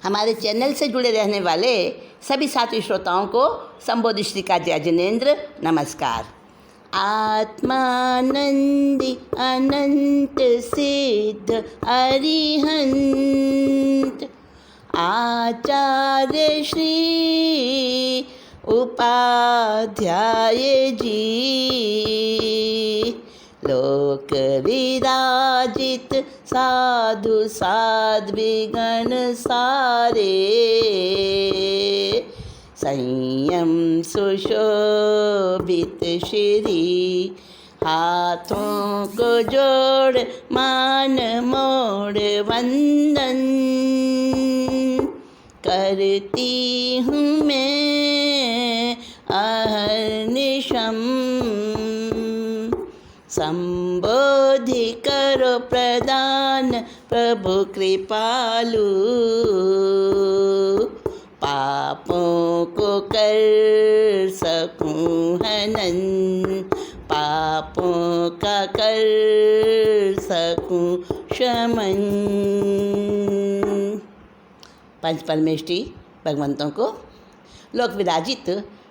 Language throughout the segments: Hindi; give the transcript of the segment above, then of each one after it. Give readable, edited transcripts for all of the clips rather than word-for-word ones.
हमारे चैनल से जुड़े रहने वाले सभी साथी श्रोताओं को संबोधि श्री का जय जिनेन्द्र नमस्कार। आत्मानंदी अनंत सिद्ध अरिहंत आचार्य श्री उपाध्याय जी, लोक विराजित साधु साध्विगण सारे, संयम सुशोभित श्री, हाथों को जोड़ मान मोड़ वंदन करती हूँ मैं अहर्निशम। संबोधि करो प्रदान प्रभु कृपालु, पापों को कर सकूं हनन, पापों का कर सकूं शमन। पंच परमेष्टि भगवंतों को, लोक विराजित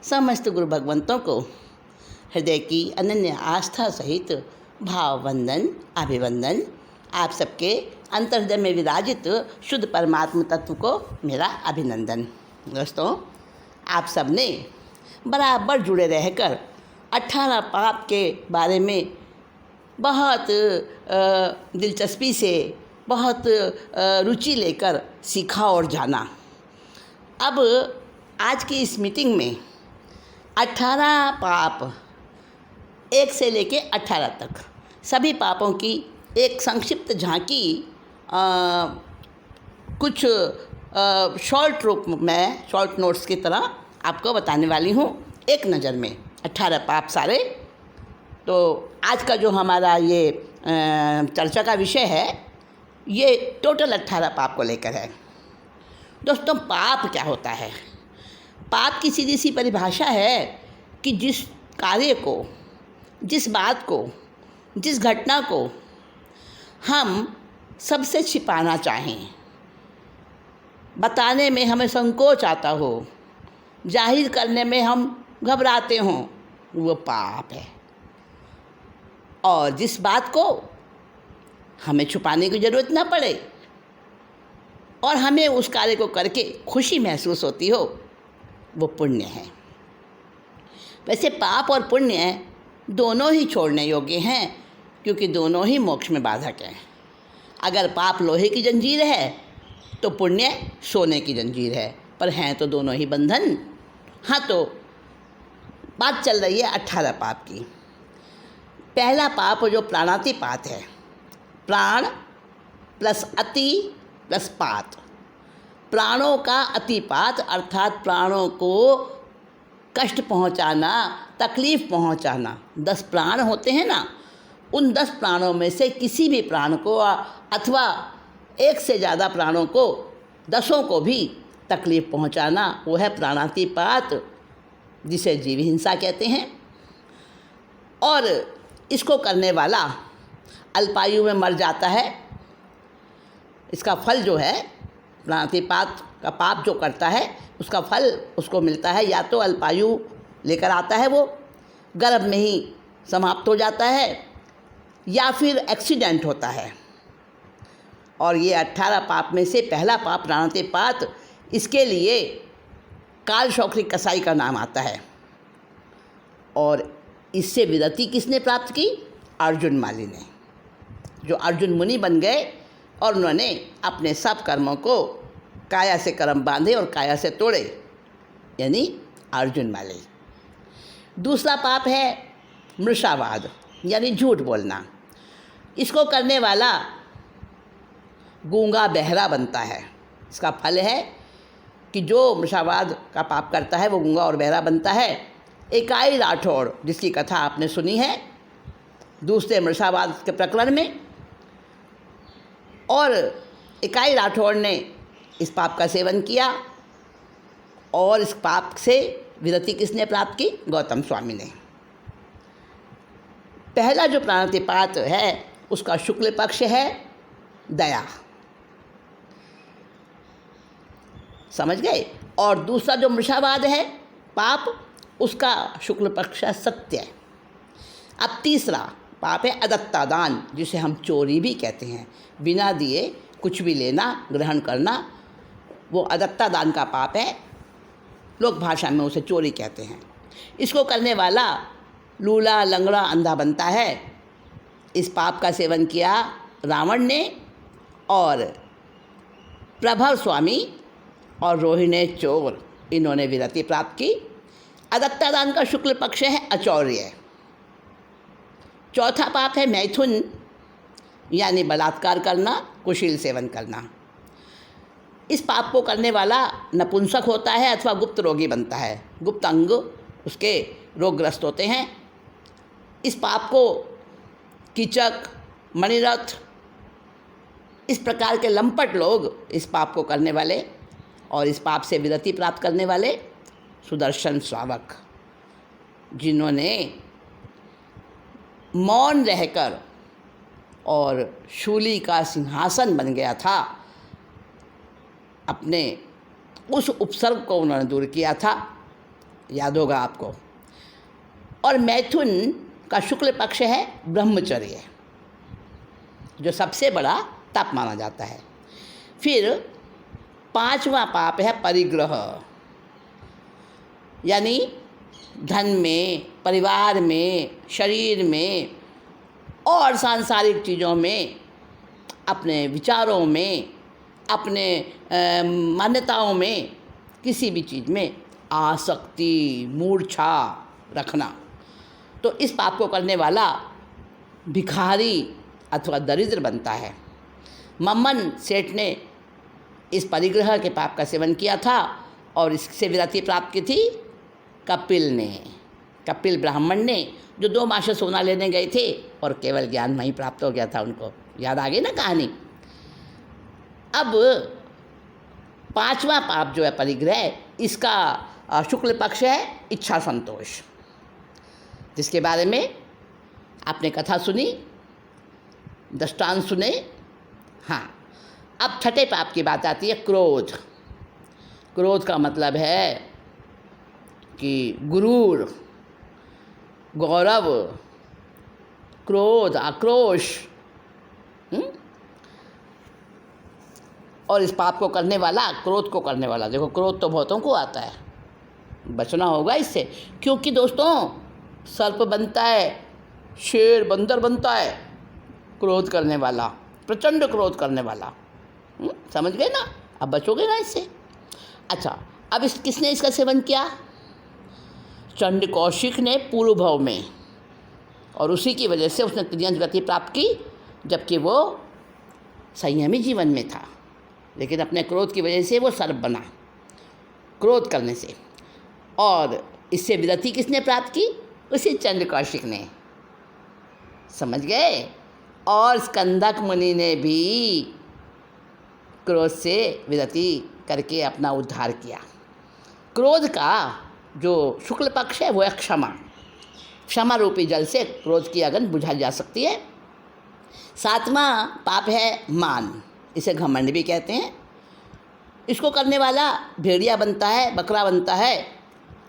समस्त गुरु भगवंतों को हृदय की अनन्य आस्था सहित भाववंदन अभिवंदन। आप सबके अंतर्हृदय में विराजित शुद्ध परमात्मा तत्व को मेरा अभिनंदन। दोस्तों, आप सब ने बराबर जुड़े रहकर 18 पाप के बारे में बहुत दिलचस्पी से, बहुत रुचि लेकर सीखा और जाना। अब आज की इस मीटिंग में 18 पाप 1 से लेके 18 तक सभी पापों की एक संक्षिप्त झांकी कुछ शॉर्ट रूप में, शॉर्ट नोट्स की तरह आपको बताने वाली हूँ। एक नज़र में 18 पाप सारे। तो आज का जो हमारा ये चर्चा का विषय है, ये टोटल 18 पाप को लेकर है। दोस्तों, पाप क्या होता है? पाप की सीधी सी परिभाषा है कि जिस कार्य को, जिस बात को, जिस घटना को हम सबसे छिपाना चाहें, बताने में हमें संकोच आता हो, जाहिर करने में हम घबराते हों, वो पाप है। और जिस बात को हमें छुपाने की ज़रूरत ना पड़े और हमें उस कार्य को करके खुशी महसूस होती हो, वो पुण्य है। वैसे पाप और पुण्य दोनों ही छोड़ने योग्य हैं, क्योंकि दोनों ही मोक्ष में बाधक हैं। अगर पाप लोहे की जंजीर है तो पुण्य सोने की जंजीर है, पर हैं तो दोनों ही बंधन। हाँ, तो बात चल रही है 18 पाप की। पहला पाप जो प्राणातिपात है, प्राण प्लस अति प्लस पात, प्राणों का अतिपात अर्थात प्राणों को कष्ट पहुंचाना, तकलीफ़ पहुंचाना। 10 प्राण होते हैं ना, उन 10 प्राणों में से किसी भी प्राण को अथवा एक से ज़्यादा प्राणों को, 10 को भी तकलीफ़ पहुंचाना, वो है प्राणातिपात, जिसे जीव हिंसा कहते हैं। और इसको करने वाला अल्पायु में मर जाता है। इसका फल जो है, प्राणातिपात का पाप जो करता है, उसका फल उसको मिलता है, या तो अल्पायु लेकर आता है, वो गर्भ में ही समाप्त हो जाता है, या फिर एक्सीडेंट होता है। और ये 18 पाप में से पहला पाप प्राणातिपात, इसके लिए काल शौखरिक कसाई का नाम आता है। और इससे विरति किसने प्राप्त की? अर्जुन माली ने, जो अर्जुन मुनि बन गए और उन्होंने अपने सब कर्मों को काया से कर्म बांधे और काया से तोड़े, यानी अर्जुन माली। दूसरा पाप है मृषावाद, यानी झूठ बोलना। इसको करने वाला गूंगा बहरा बनता है। इसका फल है कि जो मृषावाद का पाप करता है वो गूंगा और बहरा बनता है। इकाई राठौड़, जिसकी कथा आपने सुनी है दूसरे मृषावाद के प्रकरण में, और इकाई राठौड़ ने इस पाप का सेवन किया और इस पाप से विरति किसने प्राप्त की? गौतम स्वामी ने। पहला जो प्राणातिपात है उसका शुक्ल पक्ष है दया। समझ गए। और दूसरा जो मृषावाद है पाप, उसका शुक्ल पक्ष है सत्य। अब तीसरा पाप है अदत्ता दान, जिसे हम चोरी भी कहते हैं। बिना दिए कुछ भी लेना, ग्रहण करना, वो अदत्ता दान का पाप है। लोक भाषा में उसे चोरी कहते हैं। इसको करने वाला लूला, लंगड़ा, अंधा बनता है। इस पाप का सेवन किया रावण ने, और प्रभव स्वामी और रोहिणी चोर, इन्होंने वीरति प्राप्त की। अदत्ता दान का शुक्ल पक्ष है अचौर्य। चौथा पाप है मैथुन, यानी बलात्कार करना, कुशील सेवन करना। इस पाप को करने वाला नपुंसक होता है अथवा गुप्त रोगी बनता है। गुप्त अंग उसके रोगग्रस्त होते हैं। इस पाप को कीचक, मणिरथ, इस प्रकार के लंपट लोग इस पाप को करने वाले और इस पाप से विरति प्राप्त करने वाले सुदर्शन श्रावक, जिन्होंने मौन रहकर और शूली का सिंहासन बन गया था, अपने उस उपसर्ग को उन्होंने दूर किया था, याद होगा आपको। और मैथुन का शुक्ल पक्ष है ब्रह्मचर्य, जो सबसे बड़ा तप माना जाता है। फिर पांचवा पाप है परिग्रह, यानी धन में, परिवार में, शरीर में और सांसारिक चीज़ों में, अपने विचारों में, अपने मान्यताओं में, किसी भी चीज़ में आसक्ति, मूर्छा रखना। तो इस पाप को करने वाला भिखारी अथवा दरिद्र बनता है। मम्मन सेठ ने इस परिग्रह के पाप का सेवन किया था और इससे विरति प्राप्त की थी कपिल ने। कपिल ब्राह्मण ने, जो 2 मास सोना लेने गए थे और केवल ज्ञान वहीं प्राप्त हो गया था उनको। याद आ गई ना कहानी। अब पांचवा पाप जो है परिग्रह, इसका शुक्ल पक्ष है इच्छा संतोष, जिसके बारे में आपने कथा सुनी, दृष्टांत सुने। हाँ, अब छठे पाप की बात आती है क्रोध। क्रोध का मतलब है कि गुरूर, गौरव, क्रोध, आक्रोश। और इस पाप को करने वाला, क्रोध को करने वाला, देखो क्रोध तो बहुतों को आता है, बचना होगा इससे। क्योंकि दोस्तों सर्प बनता है, शेर, बंदर बनता है क्रोध करने वाला, प्रचंड क्रोध करने वाला। समझ गए ना? अब बचोगे ना इससे। अच्छा, अब किसने इसका सेवन किया? चंड कौशिक ने पूर्व भाव में, और उसी की वजह से उसने त्रियंश गति प्राप्त की, जबकि वो संयमी जीवन में था, लेकिन अपने क्रोध की वजह से वो सर्प बना, क्रोध करने से। और इससे विरति किसने प्राप्त की? उसी चंड कौशिक ने। समझ गए? और स्कंदक मुनि ने भी क्रोध से विरति करके अपना उद्धार किया। क्रोध का जो शुक्ल पक्ष है वो है क्षमा। क्षमा रूपी जल से क्रोध की अगन बुझाई जा सकती है। 7वां पाप है मान, इसे घमंड भी कहते हैं। इसको करने वाला भेड़िया बनता है, बकरा बनता है।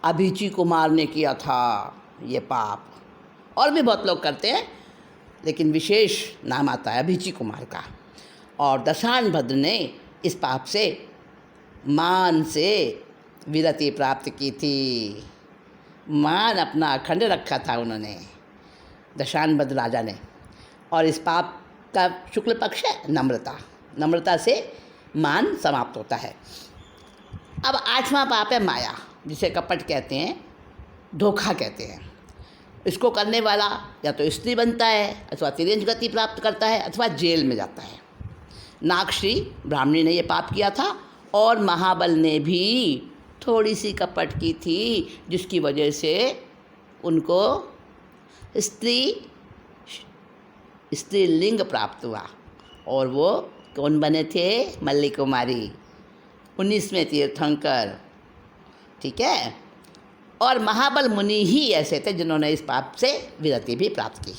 अभिची कुमार ने किया था ये पाप, और भी बहुत लोग करते हैं, लेकिन विशेष नाम आता है अभिची कुमार का। और दशानभद्र ने इस पाप से, मान से विरति प्राप्त की थी। मान अपना अखंड रखा था उन्होंने, दशानभद्र राजा ने। और इस पाप का शुक्ल पक्ष है नम्रता। नम्रता से मान समाप्त होता है। अब 8वां पाप है माया, जिसे कपट कहते हैं, धोखा कहते हैं। इसको करने वाला या तो स्त्री बनता है अथवा तिर्यंश गति प्राप्त करता है अथवा जेल में जाता है। नागश्री ब्राह्मणी ने ये पाप किया था, और महाबल ने भी थोड़ी सी कपट की थी, जिसकी वजह से उनको स्त्रीलिंग प्राप्त हुआ, और वो कौन बने थे? मल्ली कुमारी, 19वें तीर्थंकर। ठीक है? और महाबल मुनि ही ऐसे थे जिन्होंने इस पाप से विरति भी प्राप्त की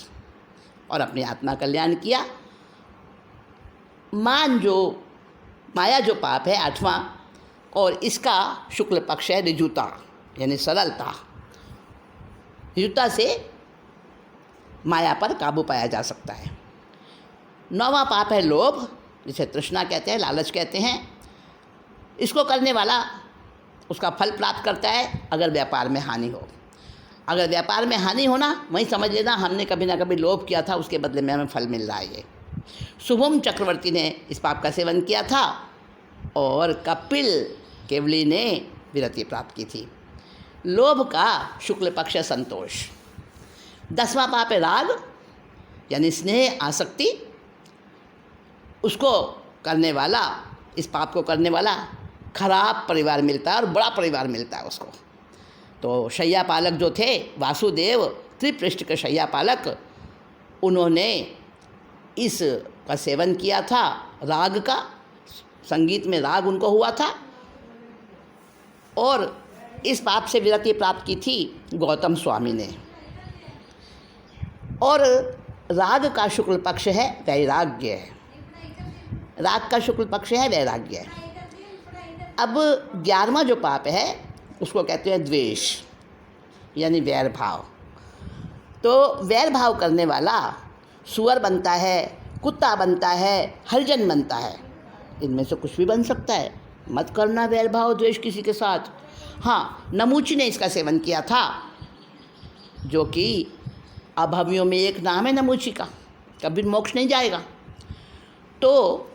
और अपनी आत्मा कल्याण किया। माया जो पाप है 8वां, और इसका शुक्ल पक्ष है ऋजुता, यानी सरलता। ऋजुता से माया पर काबू पाया जा सकता है। 9वां पाप है लोभ, जिसे तृष्णा कहते हैं, लालच कहते हैं। इसको करने वाला उसका फल प्राप्त करता है अगर व्यापार में हानि हो। अगर व्यापार में हानि होना, वहीं समझ लेना हमने कभी ना कभी लोभ किया था, उसके बदले में हमें फल मिल रहा है। ये शुभम चक्रवर्ती ने इस पाप का सेवन किया था और कपिल केवली ने विरति प्राप्त की थी। लोभ का शुक्ल पक्ष है संतोष। 10वां पाप है राग, यानी स्नेह, आसक्ति। उसको करने वाला, इस पाप को करने वाला खराब परिवार मिलता है और बड़ा परिवार मिलता है उसको। तो शैया पालक जो थे वासुदेव, त्रिपृष्ठ के शैया पालक, उन्होंने इस का सेवन किया था, राग का। संगीत में राग उनको हुआ था और इस पाप से विरति प्राप्त की थी गौतम स्वामी ने। और राग का शुक्ल पक्ष है वैराग्य। राग का शुक्ल पक्ष है वैराग्य। अब 11वां जो पाप है उसको कहते हैं द्वेष, यानी वैर भाव। तो वैर भाव करने वाला सुअर बनता है, कुत्ता बनता है, हरिजन बनता है। इनमें से कुछ भी बन सकता है। मत करना वैर भाव द्वेष किसी के साथ। हाँ, नमूची ने इसका सेवन किया था, जो कि अभवियों में एक नाम है नमूची का, कभी मोक्ष नहीं जाएगा। तो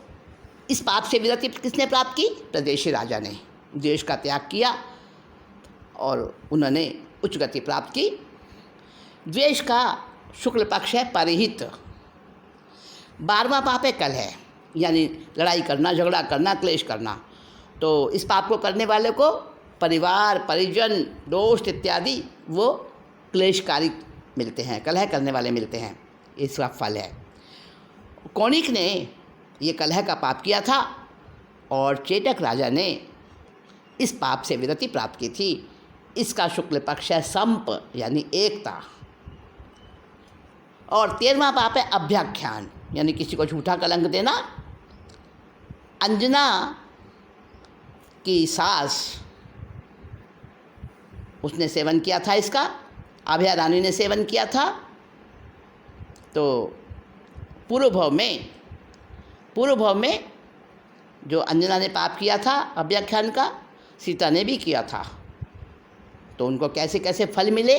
इस पाप से विरति किसने प्राप्त की? प्रदेशी राजा ने देश का त्याग किया और उन्होंने उच्च गति प्राप्त की। द्वेष का शुक्ल पक्ष है परिहित। 12वां पाप है कलह, यानी लड़ाई करना, झगड़ा करना, क्लेश करना। तो इस पाप को करने वाले को परिवार, परिजन, दोस्त इत्यादि वो क्लेशकारी मिलते हैं, कलह करने वाले मिलते हैं। इसका फल है। कौणिक ने ये कलह का पाप किया था और चेटक राजा ने इस पाप से विरति प्राप्त की थी। इसका शुक्ल पक्ष है संप, यानी एकता। और 13वां पाप है अभ्याख्यान, यानी किसी को झूठा कलंक देना। अंजना की सास, उसने सेवन किया था इसका, आभ्या रानी ने सेवन किया था। तो पूर्व भव में जो अंजना ने पाप किया था अभ्याख्यान का, सीता ने भी किया था। तो उनको कैसे कैसे फल मिले,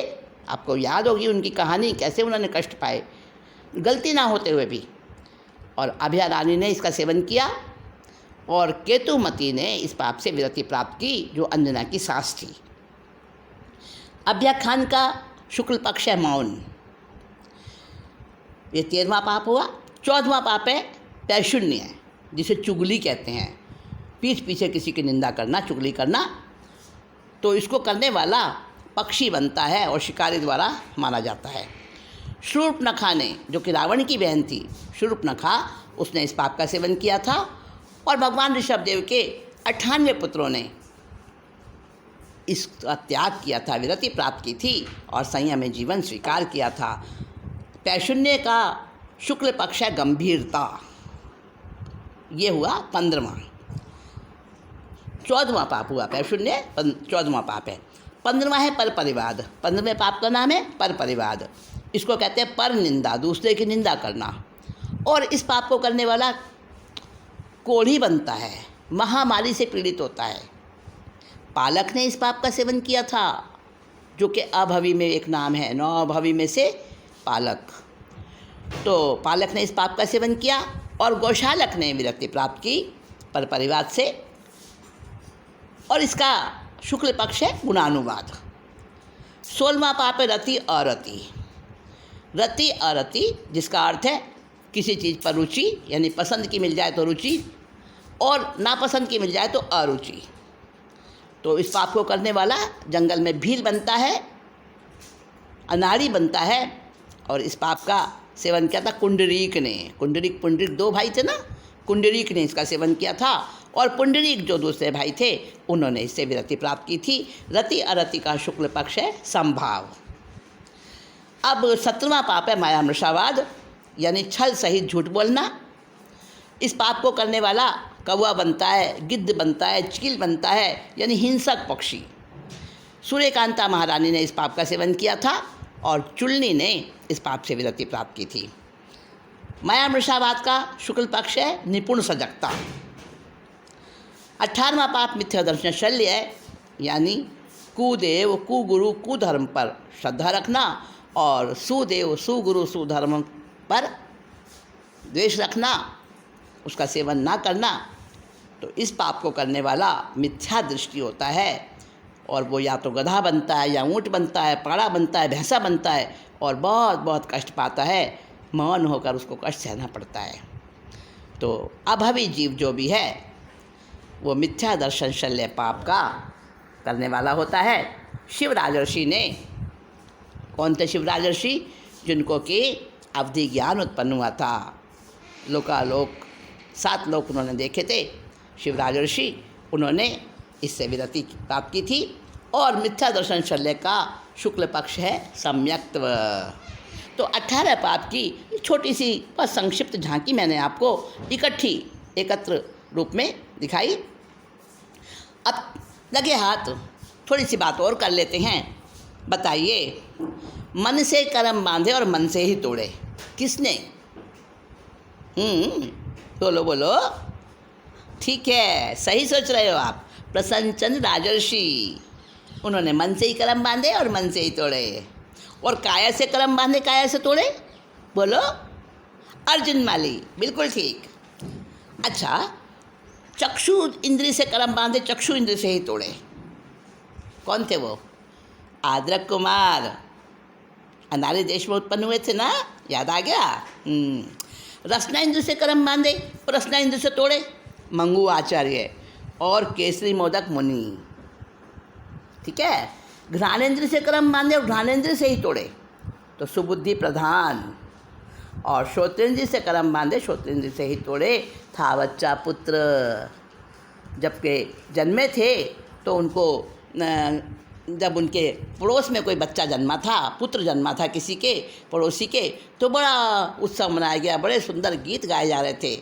आपको याद होगी उनकी कहानी, कैसे उन्होंने कष्ट पाए गलती ना होते हुए भी। और आभ्या रानी ने इसका सेवन किया और केतुमती ने इस पाप से विरति प्राप्त की, जो अंजना की सास थी। अभ्याख्यान का शुक्ल पक्ष है मौन। ये 13वां पाप हुआ। 14वां पाप है पैशून्य, जिसे चुगली कहते हैं। पीठ पीछे किसी की निंदा करना, चुगली करना। तो इसको करने वाला पक्षी बनता है और शिकारी द्वारा मारा जाता है। शूर्पणखा ने, जो कि रावण की बहन थी, शूर्पणखा, उसने इस पाप का सेवन किया था और भगवान ऋषभदेव के 98 पुत्रों ने इसका त्याग किया था, विरति प्राप्त की थी और संयम में जीवन स्वीकार किया था। पैशून्य का शुक्ल पक्ष है गंभीरता। ये हुआ 15वां। 14वां पाप हुआ पैशून्य, 14वां पाप है। 15वां है पर परिवाद। 15वें पाप का नाम है पर परिवाद। इसको कहते हैं पर निंदा, दूसरे की निंदा करना। और इस पाप को करने वाला कोढ़ी बनता है, महामारी से पीड़ित होता है। पालक ने इस पाप का सेवन किया था, जो कि अभवी में एक नाम है, 9 भवी में से पालक। तो पालक ने इस पाप का सेवन किया और गौशालक ने विरक्ति प्राप्त की पर परिवाद से। और इसका शुक्ल पक्ष है गुणानुवाद। 16वां पाप है रति अरति। रति अरति, जिसका अर्थ है किसी चीज़ पर रुचि, यानी पसंद की मिल जाए तो रुचि और नापसंद की मिल जाए तो अरुचि। तो इस पाप को करने वाला जंगल में भील बनता है, अनाड़ी बनता है। और इस पाप का सेवन किया था कुंडरीक ने। कुंडरीक पुंडरीक 2 भाई थे ना, कुंडरीक ने इसका सेवन किया था और पुंडरीक जो दूसरे भाई थे उन्होंने इससे विरति प्राप्त की थी। रति अरति का शुक्ल पक्ष है संभाव। अब 17वां पाप है मायामृषावाद, यानी छल सहित झूठ बोलना। इस पाप को करने वाला कौवा बनता है, गिद्ध बनता है, चील बनता है, यानी हिंसक पक्षी। सूर्यकांता महारानी ने इस पाप का सेवन किया था और चुलनी ने इस पाप से विरति प्राप्त की थी। माया मृषावाद का शुक्ल पक्ष है निपुण सजगता। 18वां पाप मिथ्या दर्शन शल्य है, यानी कुदेव कुगुरु कुधर्म पर श्रद्धा रखना और सुदेव सुगुरु सुधर्म पर द्वेष रखना, उसका सेवन ना करना। तो इस पाप को करने वाला मिथ्या दृष्टि होता है और वो या तो गधा बनता है, या ऊँट बनता है, पाड़ा बनता है, भैंसा बनता है और बहुत बहुत कष्ट पाता है, मौन होकर उसको कष्ट सहना पड़ता है। तो अभवी जीव जो भी है वो मिथ्या दर्शन शल्य पाप का करने वाला होता है। शिव राजर्षि ने, कौन थे शिव राजर्षि? जिनको कि अवधि ज्ञान उत्पन्न हुआ था, लोकालोक 7 लोक उन्होंने देखे थे। शिव राजर्षि उन्होंने इससे विरति प्राप्त की थी। और मिथ्या दर्शन शल्य का शुक्ल पक्ष है सम्यक्त्व। तो 18 पाप की छोटी सी बस संक्षिप्त झांकी मैंने आपको एकत्र रूप में दिखाई। अब लगे हाथ थोड़ी सी बात और कर लेते हैं। बताइए, मन से कर्म बांधे और मन से ही तोड़े, किसने? बोलो बोलो। ठीक है, सही सोच रहे हो आप। प्रसन्नचंद्र राजर्षि, उन्होंने मन से ही कर्म बांधे और मन से ही तोड़े। और काया से कर्म बांधे, काया से तोड़े, बोलो। अर्जुन माली, बिल्कुल ठीक। अच्छा, चक्षु इंद्री से कर्म बांधे, चक्षु इंद्री से ही तोड़े, कौन थे वो? आद्रक कुमार, अंधारी देश में उत्पन्न हुए थे ना, याद आ गया? रसना इंद्र से कर्म बांधे, रसना इंद्र से तोड़े, मंगू आचार्य और केसरी मोदक मुनि। ठीक है, घ्राणेन्द्र से कर्म बांधे और घ्राणेन्द्र से ही तोड़े, तो सुबुद्धि प्रधान। और श्रोतेंद्र से कर्म बांधे, श्रोतेंद्र से ही तोड़े, था बच्चा पुत्र। जबकि जन्मे थे तो उनको, जब उनके पड़ोस में कोई बच्चा जन्मा था, पुत्र जन्मा था किसी के पड़ोसी के, तो बड़ा उत्सव मनाया गया, बड़े सुंदर गीत गाए जा रहे थे।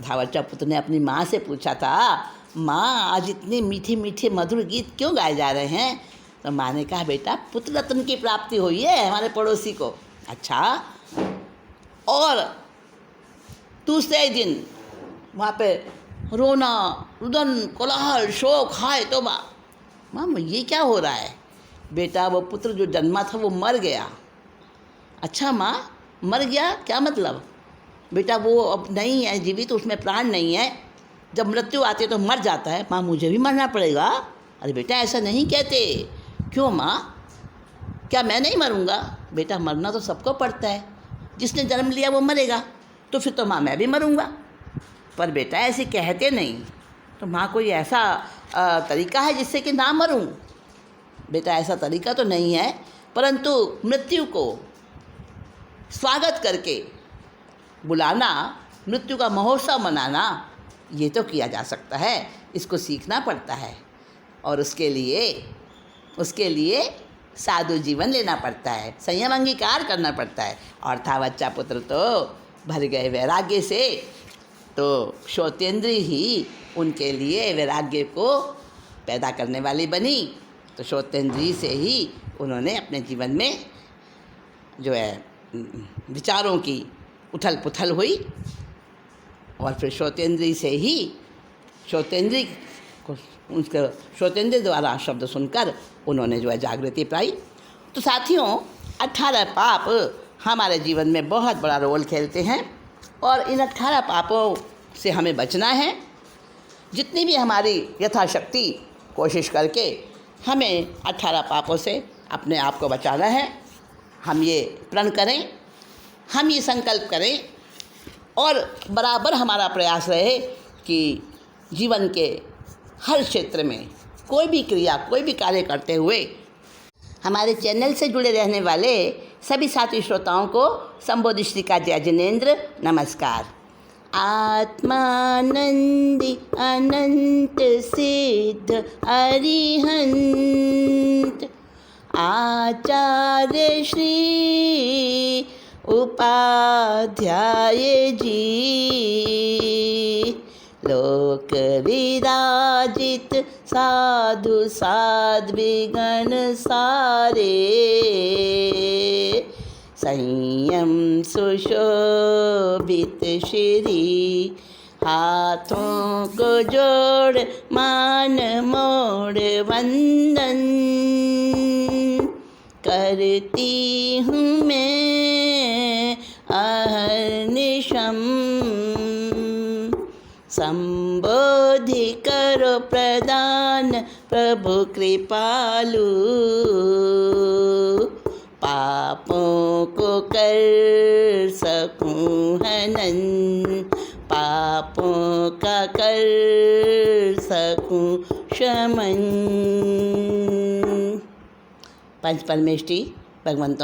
था बच्चा पुत्र ने अपनी माँ से पूछा था, माँ आज इतने मीठे मीठे मधुर गीत क्यों गाए जा रहे हैं? तो माँ ने कहा, बेटा पुत्र रत्न की प्राप्ति हुई है हमारे पड़ोसी को। अच्छा, और दूसरे दिन वहाँ पे रोना, रुदन, कोलाहल, शोक, हाय तौबा। माँ ये क्या हो रहा है? बेटा वो पुत्र जो जन्मा था वो मर गया। अच्छा माँ, मर गया क्या मतलब? बेटा वो अब नहीं है जीवित, उसमें प्राण नहीं है, जब मृत्यु आती है तो मर जाता है। माँ मुझे भी मरना पड़ेगा? अरे बेटा ऐसा नहीं कहते। क्यों माँ, क्या मैं नहीं मरूँगा? बेटा मरना तो सबको पड़ता है, जिसने जन्म लिया वो मरेगा, तो फिर तो माँ मैं भी मरूँगा। पर बेटा ऐसे कहते नहीं। तो माँ कोई ऐसा तरीका है जिससे कि ना मरूँ? बेटा ऐसा तरीका तो नहीं है, परंतु मृत्यु को स्वागत करके बुलाना, मृत्यु का महोत्सव मनाना, ये तो किया जा सकता है। इसको सीखना पड़ता है और उसके लिए साधु जीवन लेना पड़ता है, संयम अंगीकार करना पड़ता है। और था बच्चा पुत्र तो भर गए वैराग्य से, तो श्रोतेंद्री ही उनके लिए वैराग्य को पैदा करने वाली बनी। तो श्रोतेंद्री से ही उन्होंने अपने जीवन में जो है विचारों की उथल पुथल हुई, और फिर श्रोतेंद्री से ही श्रोतेंद्र द्वारा शब्द सुनकर उन्होंने जो है जागृति पाई। तो साथियों, 18 पाप हमारे जीवन में बहुत बड़ा रोल खेलते हैं और इन 18 पापों से हमें बचना है। जितनी भी हमारी यथाशक्ति कोशिश करके हमें 18 पापों से अपने आप को बचाना है। हम ये प्रण करें, हम ये संकल्प करें और बराबर हमारा प्रयास रहे कि जीवन के हर क्षेत्र में कोई भी क्रिया, कोई भी कार्य करते हुए हमारे चैनल से जुड़े रहने वाले सभी साथी श्रोताओं को संबोधि श्री का जय जिनेन्द्र, नमस्कार। आत्मानंदी अनंत सिद्ध अरिहंत आचार्य श्री उपाध्याय जी, लोक विराजित साधु साध्वीगण सारे, संयम सुशोभित श्री, हाथों को जोड़ मान मोड़ वंदन, करती हूँ मैं अहर्निशम। संबोधि करो प्रदान प्रभु कृपालु, पापों को कर सकूं हनन, पापों का कर सकूं शमन। पंच परमेष्टि भगवंतों